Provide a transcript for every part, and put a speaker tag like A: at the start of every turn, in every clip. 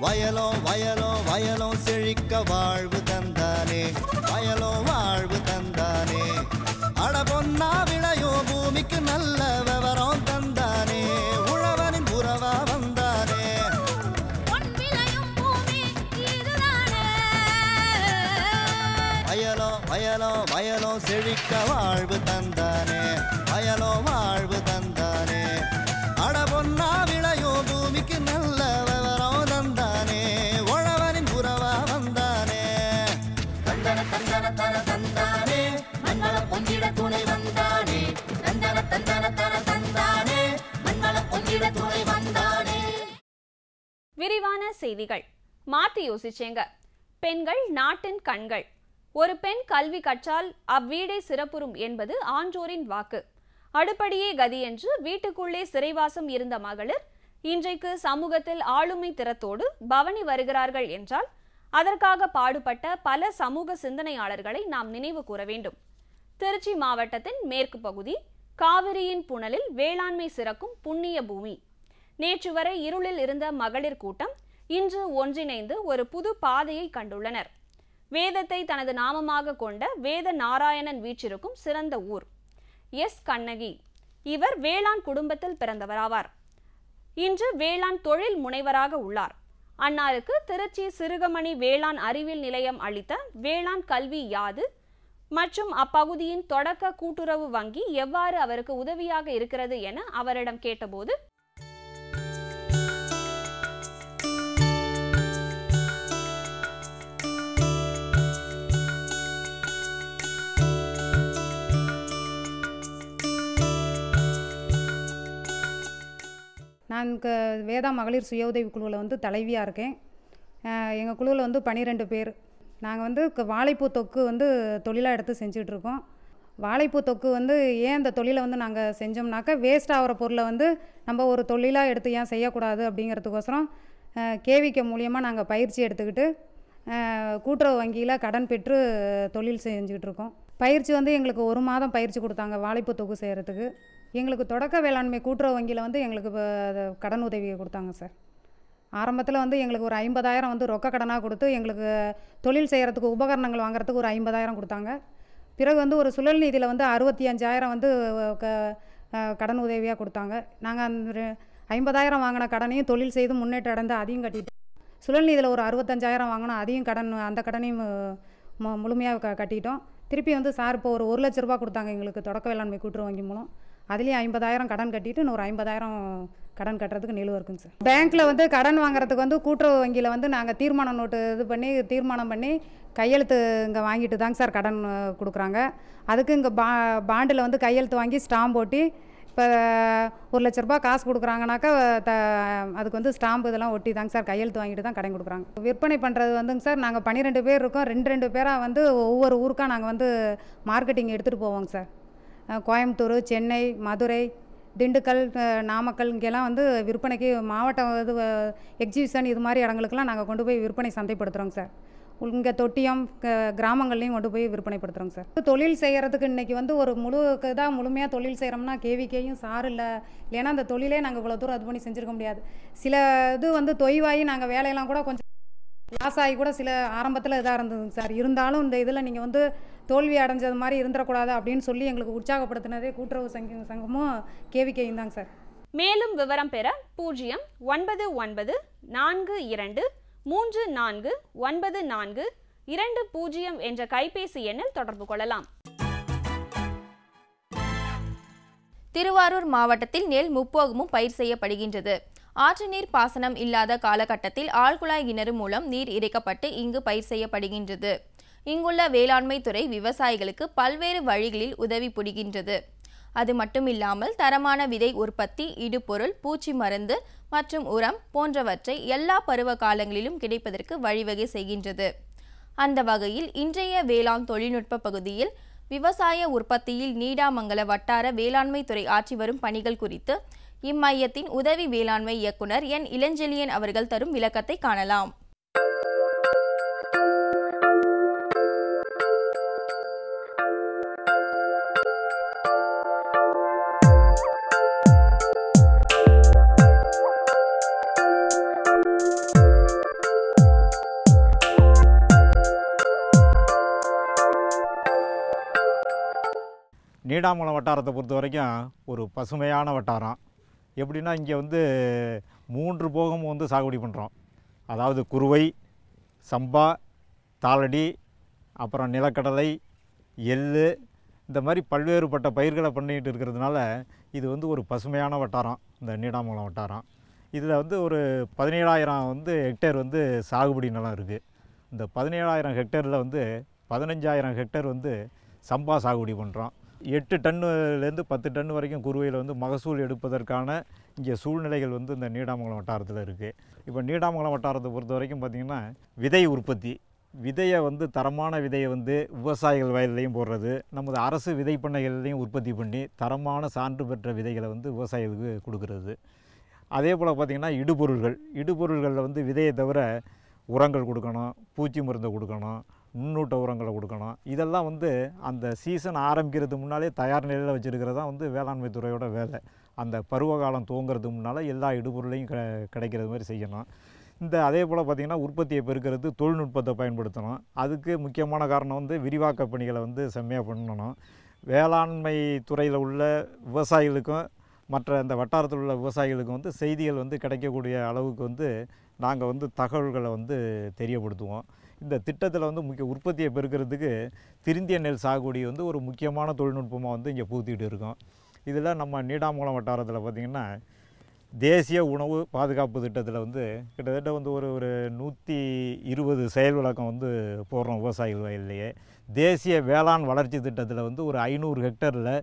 A: வயலோ வயலோ வயலோ செழிக்க வாழ்வு தந்தானே, வயலோ வாழ்வு தந்தானே. அட பொன்னா விளையோ பூமிக்கு நல்ல விவரம் தந்தானே, உழவனின் உறவா வந்தானே. வயலோ வயலோ வயலோ செழிக்க வாழ்வு தந்தானே, வயலோ வாழ்வு தந்தானே. அட பொன்னா விளையோ பூமிக்கு நல்ல விவரம் தந்தானே, உழவனின் உறவா வந்தானே. தந்தன தந்தன தன தந்தானே, மண்வள பொங்கிட துணை வந்தானே. தந்தன தந்தன தன தந்தானே, மண்வள பொங்கிட துணை வந்தானே.
B: விரிவான செய்திகள். மாத்தி யோசிச்சேங்க. பெண்கள் நாட்டின் கண்கள். ஒரு பெண் கல்வி கற்றால் அவ்வீடே சிறப்புறும் என்பது ஆன்றோரின் வாக்கு. அடுப்படியே கதி என்று வீட்டுக்குள்ளே சிறைவாசம் இருந்த மகளிர் இன்றைக்கு சமூகத்தில் ஆளுமை திறத்தோடு பவனி வருகிறார்கள் என்றால் அதற்காக பாடுபட்ட பல சமூக சிந்தனையாளர்களை நாம் நினைவு கூற வேண்டும். திருச்சி மாவட்டத்தின் மேற்கு பகுதி காவிரியின் புனலில் வேளாண்மை சிறக்கும் புண்ணிய பூமி. நேற்று வரை இருளில் இருந்த மகளிர் கூட்டம் இன்று ஒன்றிணைந்து ஒரு புது பாதையை கண்டுள்ளனர். வேதத்தை தனது நாமமாக கொண்ட வேத நாராயணன் வீற்றிருக்கும் சிறந்த ஊர் எஸ் கண்ணகி. இவர் வேளாண் குடும்பத்தில் பிறந்தவராவார். இன்று வேளாண் தொழில் முனைவராக உள்ளார். அன்னாருக்கு திருச்சி சிறுகமணி வேளாண் அறிவியல் நிலையம் அளித்த வேளாண் கல்வி யாது மற்றும் அப்பகுதியின் தொடக்க கூட்டுறவு வங்கி எவ்வாறு அவருக்கு உதவியாக இருக்கிறது என அவரிடம் கேட்டபோது,
C: நான் வேதா மகளிர் சுய உதவி குழுவில் வந்து தலைவியாக இருக்கேன். எங்கள் குழுவில் வந்து 12 பேர். நாங்கள் வந்து வாழைப்பூ தொக்கு வந்து தொழிலாக எடுத்து செஞ்சிட்ருக்கோம். வாழைப்பூ தொக்கு வந்து ஏன் இந்த தொழிலை வந்து நாங்கள் செஞ்சோம்னாக்கா, வேஸ்ட் ஆகிற பொருளை வந்து நம்ம ஒரு தொழிலாக எடுத்து ஏன் செய்யக்கூடாது அப்படிங்கிறதுக்கோசரம் கேவிகே மூலியமாக நாங்கள் பயிற்சி எடுத்துக்கிட்டு கூட்டுறவு வங்கியில் கடன் பெற்று தொழில் செஞ்சுக்கிட்டு இருக்கோம். பயிற்சி வந்து எங்களுக்கு 1 மாதம் பயிற்சி கொடுத்தாங்க வாழைப்பூ தொக்கு செய்கிறதுக்கு. எங்களுக்கு தொடக்க வேளாண்மை கூட்டுறவு வங்கியில் வந்து எங்களுக்கு கடன் உதவியை கொடுத்தாங்க சார். ஆரம்பத்தில் வந்து எங்களுக்கு ஒரு 50,000 வந்து ரொக்க கடனாக கொடுத்து எங்களுக்கு தொழில் செய்கிறதுக்கு உபகரணங்கள் வாங்குறதுக்கு ஒரு 50,000 கொடுத்தாங்க. பிறகு வந்து ஒரு சுழல் நிதியில் வந்து 65,000 வந்து கடன் உதவியாக கொடுத்தாங்க. நாங்கள் அந்த 50,000 வாங்கின கடனையும் தொழில் செய்து முன்னேற்றம் அடைந்து அதையும் கட்டிட்டோம். சுழல் நிதியில் ஒரு 65,000 வாங்கினோம், அதையும் அந்த கடனையும் முழுமையாக கட்டிட்டோம். திருப்பி வந்து சார் இப்போ ஒரு 1 லட்ச ரூபா கொடுத்தாங்க எங்களுக்கு தொடக்க வேளாண்மை கூட்டுறவு வங்கி மூலம். அதுலேயும் 50,000 கடன் கட்டிட்டு இன்னொரு 50,000 கடன் கட்டுறதுக்கு நிலுவை இருக்குங்க சார். பேங்க்கில் வந்து கடன் வாங்குறதுக்கு வந்து கூட்டுறவு வங்கியில் வந்து நாங்கள் தீர்மான நோட்டு தீர்மானம் பண்ணி கையெழுத்து இங்கே வாங்கிட்டு தாங்க சார் கடன் கொடுக்குறாங்க. அதுக்கு இங்கே பாண்டில் வந்து கையெழுத்து வாங்கி ஸ்டாம்ப் போட்டி இப்போ 1 லட்ச ரூபா காசு கொடுக்குறாங்கனாக்கா அதுக்கு வந்து ஸ்டாம்பு இதெல்லாம் ஒட்டி தாங்க சார் கையெழுத்து வாங்கிட்டு தான் கடன் கொடுக்குறாங்க. விற்பனை பண்ணுறது வந்துங்க சார், நாங்கள் 12 பேர் இருக்கோம். 2 பேராக வந்து ஒவ்வொரு ஊருக்காக நாங்கள் வந்து மார்க்கெட்டிங் எடுத்துகிட்டு போவோங்க சார். கோயம்புத்தூர், சென்னை, மதுரை, திண்டுக்கல், நாமக்கல் இங்கெல்லாம் வந்து விற்பனைக்கு மாவட்டம் இது எக்ஸிபிஷன் இது மாதிரி இடங்களுக்கெல்லாம் நாங்கள் கொண்டு போய் விற்பனை சந்தைப்படுத்துகிறோங்க சார். இங்கே தொட்டியம் கிராமங்கள்லையும் கொண்டு போய் விற்பனைப்படுத்துகிறோங்க சார். தொழில் செய்கிறதுக்கு இன்றைக்கி வந்து ஒரு முழுமையாக தொழில் செய்கிறோம்னா கேவிகேயும் சார் இல்லைன்னா அந்த தொழிலே நாங்கள் இவ்வளோ தூரம் அது பண்ணி செஞ்சுருக்க முடியாது. சில இது வந்து தொய்வாகி நாங்கள் வேலையெல்லாம் கூட கொஞ்சம் லாஸ் ஆகி கூட சில ஆரம்பத்தில் இதாக இருந்ததுங்க சார். இருந்தாலும் இந்த இதில் நீங்கள் வந்து தோல்வி அடைஞ்சது மாதிரி இருந்துடக்கூடாது அப்படின்னு சொல்லி எங்களுக்கு உற்சாகப்படுத்தினதே கூட்டுறவு சங்கமும் கேவிகேயும் தாங்க சார்.
B: மேலும் விவரம் பெற 09942349420 என்ற கைபேசி எண்ணில் தொடர்பு கொள்ளலாம்.
D: திருவாரூர் மாவட்டத்தில் நெல் முப்போகமும் பயிர் செய்யப்படுகின்றது. ஆற்று நீர் பாசனம் இல்லாத காலகட்டத்தில் ஆழ்குழாய் கிணறு மூலம் நீர் இறைக்கப்பட்டு இங்கு பயிர் செய்யப்படுகின்றது. இங்குள்ள வேளாண்மை துறை விவசாயிகளுக்கு பல்வேறு வழிகளில் உதவி புரிகின்றது. அது மட்டுமில்லாமல் தரமான விதை உற்பத்தி, இடுபொருள், பூச்சி மருந்து மற்றும் உரம் போன்றவற்றை எல்லா பருவ காலங்களிலும் கிடைப்பதற்கு வழிவகை செய்கின்றது. அந்த வகையில் இன்றைய வேளாண் தொழில்நுட்ப பகுதியில் விவசாய உற்பத்தியில் நீடாமங்கல வட்டார வேளாண்மை துறை ஆற்றி வரும் பணிகள் குறித்து இம்மையத்தின் உதவி வேளாண்மை இயக்குனர் என் இளஞ்செழியன் அவர்கள் தரும் விளக்கத்தை காணலாம்.
E: நீடாமங்கலம் வட்டாரத்தை பொறுத்த வரைக்கும் ஒரு பசுமையான வட்டாரம். எப்படின்னா இங்கே வந்து 3 போகமும் வந்து சாகுபடி பண்ணுறோம். அதாவது குறுவை, சம்பா, தாளடி, அப்புறம் நிலக்கடலை, எள்ளு, இந்த மாதிரி பல்வேறுபட்ட பயிர்களை பண்ணிகிட்டு இருக்கிறதுனால இது வந்து ஒரு பசுமையான வட்டாரம் இந்த நீடாமங்கலம் வட்டாரம். இதில் வந்து ஒரு 17,000 வந்து ஹெக்டேர் வந்து சாகுபடி நிலம் இருக்குது. இந்த 17,000 ஹெக்டேரில் வந்து 15,000 ஹெக்டேர் வந்து சம்பா சாகுபடி பண்ணுறோம். 8 டன்னுலேருந்து 10 டன் வரைக்கும் குறுவையில் வந்து மகசூல் எடுப்பதற்கான இங்கே சூழ்நிலைகள் வந்து இந்த நீடாமங்கலம் வட்டாரத்தில் இருக்குது. இப்போ நீடாமங்கலம் வட்டாரத்தை பொறுத்த வரைக்கும் பார்த்திங்கன்னா விதை உற்பத்தி, விதையை வந்து தரமான விதையை வந்து விவசாயிகள் வயல்லையும் போடுறது, நமது அரசு விதை பண்ணைகள்லையும் உற்பத்தி பண்ணி தரமான சான்று பெற்ற விதைகளை வந்து விவசாயிகளுக்கு கொடுக்கறது. அதே போல் பார்த்திங்கன்னா இடுபொருள்களில் வந்து விதையை தவிர உரங்கள் கொடுக்கணும், பூச்சி மருந்தை கொடுக்கணும், நுண்ணூட்ட உரங்களை கொடுக்கணும். இதெல்லாம் வந்து அந்த சீசன் ஆரம்பிக்கிறதுக்கு முன்னாலே தயார் நிலையில் வச்சுருக்கிறது தான் வந்து வேளாண்மை துறையோட வேலை. அந்த பருவகாலம் துவங்கிறதுக்கு முன்னால் எல்லா இடுபொருளையும் கிடைக்கிறது மாதிரி செய்யணும். அதே போல் பார்த்திங்கன்னா உற்பத்தியை பெருக்கிறது தொழில்நுட்பத்தை பயன்படுத்தணும். அதுக்கு முக்கியமான காரணம் வந்து விரிவாக்க பணிகளை வந்து செம்மையாக பண்ணணும். வேளாண்மை துறையில் உள்ள விவசாயிகளுக்கும் மற்ற இந்த வட்டாரத்தில் உள்ள விவசாயிகளுக்கும் வந்து செய்திகள் வந்து கிடைக்கக்கூடிய அளவுக்கு வந்து நாங்கள் வந்து தகவல்களை வந்து தெரியப்படுத்துவோம். இந்த திட்டத்தில் வந்து உற்பத்தியை பெருக்கிறதுக்கு திருந்திய நெல் சாகுபடி வந்து ஒரு முக்கியமான தொழில்நுட்பமாக வந்து இங்கே பூத்திக்கிட்டு இருக்கோம். இதில் நம்ம நீடாமங்கலம் வட்டாரத்தில் பார்த்திங்கன்னா தேசிய உணவு பாதுகாப்பு திட்டத்தில் வந்து கிட்டத்தட்ட வந்து ஒரு 120 செயல் விளக்கம் வந்து போடுறோம் விவசாயிகள் வயல்லையே. தேசிய வேளாண் வளர்ச்சி திட்டத்தில் வந்து ஒரு 500 ஹெக்டரில்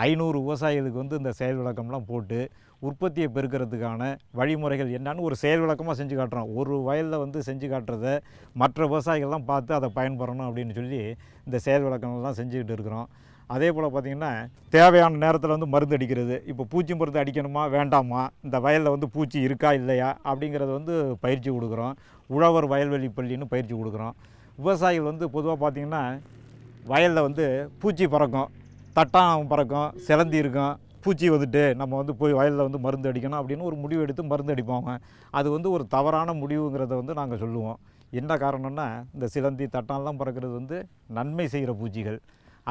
E: 500 விவசாயிகளுக்கு வந்து இந்த செயல் விளக்கம்லாம் போட்டு உற்பத்தியை பெருக்கிறதுக்கான வழிமுறைகள் என்னன்னு ஒரு செயல் விளக்கமாக செஞ்சு காட்டுறோம். ஒரு வயலில் வந்து செஞ்சு காட்டுறதை மற்ற விவசாயிகள்லாம் பார்த்து அதை பயன்பெறணும் அப்படின்னு சொல்லி இந்த செயல் விளக்கங்கள்லாம் செஞ்சுக்கிட்டு இருக்கிறோம். அதே போல் பார்த்திங்கன்னா தேவையான நேரத்தில் வந்து மருந்து அடிக்கிறது. இப்போ பூச்சி மருந்து அடிக்கணுமா வேண்டாமா, இந்த வயலில் வந்து பூச்சி இருக்கா இல்லையா அப்படிங்கிறத வந்து பயிற்சி கொடுக்குறோம். உழவர் வயல்வெளி பள்ளின்னு பயிற்சி கொடுக்குறோம். விவசாயிகள் வந்து பொதுவாக பார்த்திங்கன்னா வயலில் வந்து பூச்சி பறக்கும், தட்டான் பறக்கும், சிலந்தி இருக்கும், பூச்சி வந்துட்டு நம்ம வந்து போய் வயலில் வந்து மருந்து அடிக்கணும் அப்படின்னு ஒரு முடிவு எடுத்து மருந்து அடிப்பாங்க. அது வந்து ஒரு தவறான முடிவுங்கிறத வந்து நாங்கள் சொல்லுவோம். என்ன காரணம்னா இந்த சிலந்தி தட்டான்லாம் பறக்கிறது வந்து நன்மை செய்கிற பூச்சிகள்.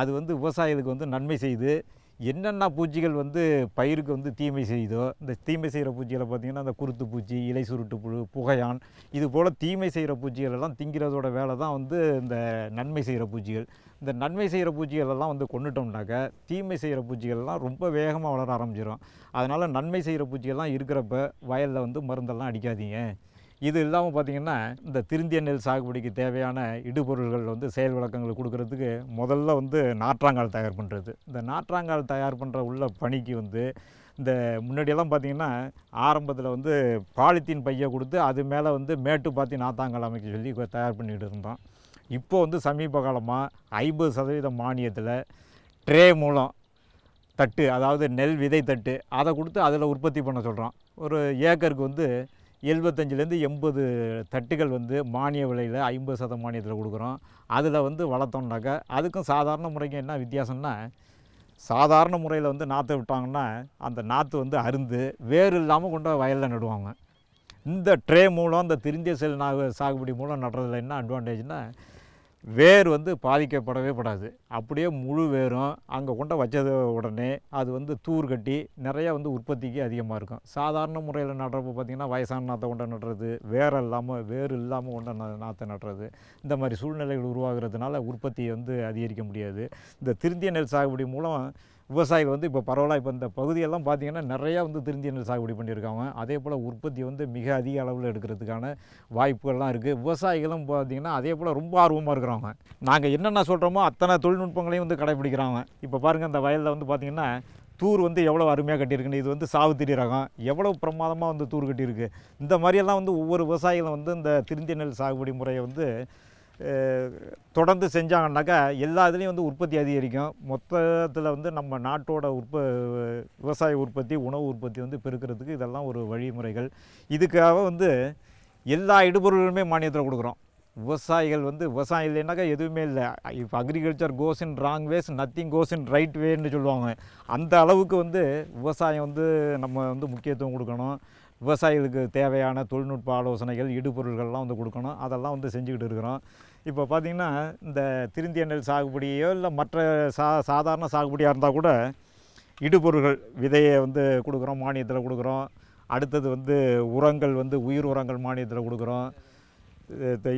E: அது வந்து விவசாயிகளுக்கு வந்து நன்மை செய்து என்னென்ன பூச்சிகள் வந்து பயிருக்கு வந்து தீமை செய்தோ, இந்த தீமை செய்கிற பூச்சிகளை பார்த்திங்கன்னா இந்த குருத்து பூச்சி, இலை சுருட்டு புழு, புகையான், இது போல் தீமை செய்கிற பூச்சிகள் எல்லாம் திங்கிறதோட வேலை தான் வந்து இந்த நன்மை செய்கிற பூச்சிகள். இந்த நன்மை செய்கிற பூச்சிகளெல்லாம் வந்து கொண்டுட்டோம்னாக்க தீமை செய்கிற பூச்சிகள்லாம் ரொம்ப வேகமாக வளர ஆரம்பிச்சிடும். அதனால் நன்மை செய்கிற பூச்சிகள்லாம் இருக்கிறப்ப வயலில் வந்து மருந்தெல்லாம் அடிக்காதீங்க. இது இல்லாமல் பார்த்திங்கன்னா இந்த திருந்திய நெல் சாகுபடிக்கு தேவையான இடுபொருள்கள் வந்து செயல் விளக்கங்கள் கொடுக்கறதுக்கு முதல்ல வந்து நாற்றாங்கால் தயார் பண்ணுறது. இந்த நாற்றாங்கால் தயார் பண்ணுற உள்ள பணிக்கு வந்து இந்த முன்னாடியெல்லாம் பார்த்திங்கன்னா ஆரம்பத்தில் வந்து பாலித்தீன் பையை கொடுத்து அது மேலே வந்து மேட்டு பாத்தி நாற்றாங்கால் அமைக்க சொல்லி தயார் பண்ணிகிட்டு இருந்தோம். இப்போ வந்து சமீப காலமாக 50% மானியத்தில் ட்ரே மூலம் தட்டு, அதாவது நெல் விதை தட்டு, அதை கொடுத்து அதில் உற்பத்தி பண்ண சொல்கிறோம். ஒரு ஏக்கருக்கு வந்து 75லேருந்து 80 தட்டுகள் வந்து மானிய விலையில் 50% மானியத்தில் கொடுக்குறோம். அதில் வந்து வளர்த்தோம்னாக்கா அதுக்கும் சாதாரண முறைக்கும் என்ன வித்தியாசம்னா, சாதாரண முறையில் வந்து நாற்றை விட்டாங்கன்னா அந்த நாற்று வந்து அருந்து வேறு இல்லாமல் கொண்டு வயலில் நடுவாங்க. இந்த ட்ரே மூலம் இந்த திருந்திய செல் சாகுபடி மூலம் நடுறதுல என்ன அட்வான்டேஜ்னால் வேர் வந்து பாதிக்கப்படவே படாது. அப்படியே முழு வேரும் அங்கே கொண்டு வச்சது உடனே அது வந்து தூர் கட்டி நிறையா வந்து உற்பத்திக்கு அதிகமாக இருக்கும். சாதாரண முறையில் நடுறப்போ பார்த்திங்கன்னா வயசான நாற்றை கொண்டு நடுறது, வேர் இல்லாமல் கொண்டு நாற்றை நடுறது, இந்த மாதிரி சூழ்நிலைகள் உருவாகிறதுனால உற்பத்தியை வந்து அதிகரிக்க முடியாது. இந்த திருந்திய நெல் சாகுபடி மூலம் விவசாயிகள் வந்து இப்போ பரவலாக இப்போ இந்த பகுதியெல்லாம் பார்த்திங்கன்னா நிறையா வந்து திருந்திய நெல் சாகுபடி பண்ணியிருக்காங்க. அதே போல் உற்பத்தி வந்து மிக அதிக அளவில் எடுக்கிறதுக்கான வாய்ப்புகள்லாம் இருக்குது. விவசாயிகளும் பார்த்திங்கன்னா அதே போல் ரொம்ப ஆர்வமாக இருக்கிறாங்க. நாங்கள் என்னென்ன சொல்கிறோமோ அத்தனை தொழில்நுட்பங்களையும் வந்து கடைப்பிடிக்கிறாங்க. இப்போ பாருங்கள் இந்த வயலில் வந்து பார்த்திங்கன்னா தூர் வந்து எவ்வளோ அருமையாக கட்டியிருக்குன்னு, இது வந்து சாவுத்திரி ரகம், எவ்வளோ பிரமாதமாக வந்து தூர் கட்டியிருக்கு. இந்த மாதிரியெல்லாம் வந்து ஒவ்வொரு விவசாயிகளும் வந்து இந்த திருந்திய நெல் சாகுபடி முறையை வந்து தொடர்ந்து செஞ்சாங்கன்னாக்கா எல்லா இதுலேயும் வந்து உற்பத்தி அதிகரிக்கும். மொத்தத்தில் வந்து நம்ம நாட்டோட விவசாய உற்பத்தி, உணவு உற்பத்தி வந்து பெருக்கிறதுக்கு இதெல்லாம் ஒரு வழிமுறைகள். இதுக்காக வந்து எல்லா இடுபொருள்களுமே மானியத்தில் கொடுக்குறோம். விவசாயிகள் வந்து விவசாயம் இல்லைன்னாக்கா எதுவுமே இல்லை. இப்போ agriculture goes in wrong ways, nothing goes in right வேன்னு சொல்லுவாங்க. அந்த அளவுக்கு வந்து விவசாயம் வந்து நம்ம வந்து முக்கியத்துவம் கொடுக்கணும். விவசாயிகளுக்கு தேவையான தொழில்நுட்ப ஆலோசனைகள் இடுபொருள்கள்லாம் வந்து கொடுக்கணும். அதெல்லாம் வந்து செஞ்சுக்கிட்டு இருக்கிறோம். இப்போ பார்த்திங்கன்னா இந்த திருந்திய நெல் சாகுபடியோ இல்லை மற்ற சாதாரண சாகுபடியாக இருந்தால் கூட இடுபொருள்கள் விதையை வந்து கொடுக்குறோம், மானியத்தில் கொடுக்குறோம். அடுத்தது வந்து உரங்கள் வந்து உயிர் உரங்கள் மானியத்தில் கொடுக்குறோம்.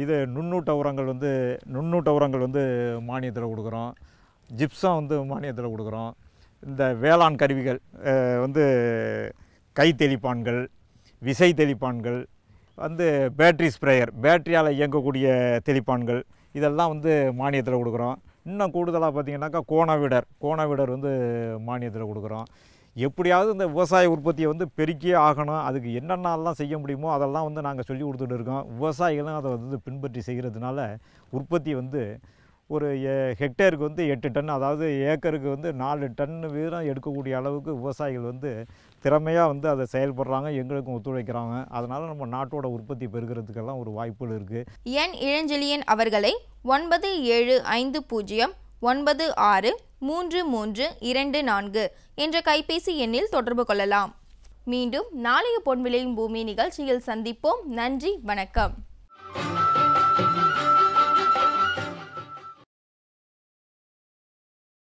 E: இது நுண்ணூட்ட உரங்கள் வந்து மானியத்தில் கொடுக்குறோம். ஜிப்சம் வந்து மானியத்தில் கொடுக்குறோம். இந்த வேளாண் கருவிகள் வந்து கை தெளிப்பான்கள், விசை தெளிப்பான்கள், வந்து பேட்ரி ஸ்ப்ரேயர், பேட்டரியால் இயங்கக்கூடிய தெளிப்பான்கள், இதெல்லாம் வந்து மானியத்தில் கொடுக்குறோம். இன்னும் கூடுதலாக பார்த்திங்கனாக்கா கோணவீடர் வந்து மானியத்தில் கொடுக்குறோம். எப்படியாவது இந்த விவசாய உற்பத்தியை வந்து பெருக்கியே ஆகணும். அதுக்கு என்னென்னலாம் செய்ய முடியுமோ அதெல்லாம் வந்து நாங்கள் சொல்லி கொடுத்துட்டு இருக்கோம். விவசாயிகளும் அதை வந்து பின்பற்றி செய்கிறதுனால உற்பத்தி வந்து ஒரு ஹெக்டேருக்கு வந்து 8 டன், அதாவது ஏக்கருக்கு வந்து 4 டன் வீதம் எடுக்கக்கூடிய அளவுக்கு விவசாயிகள் வந்து திறமையாக வந்து அதை செயல்படுறாங்க, எங்களுக்கும் ஒத்துழைக்கிறாங்க. அதனால் நம்ம நாட்டோட உற்பத்தி பெருகிறதுக்கெல்லாம் ஒரு வாய்ப்புகள் இருக்குது.
D: என் இளஞ்செழியன் அவர்களை 9750963324 என்ற கைபேசி எண்ணில் தொடர்பு கொள்ளலாம். மீண்டும் நாளைய பொன் விளையும் பூமி நிகழ்ச்சியில் சந்திப்போம். நன்றி, வணக்கம்.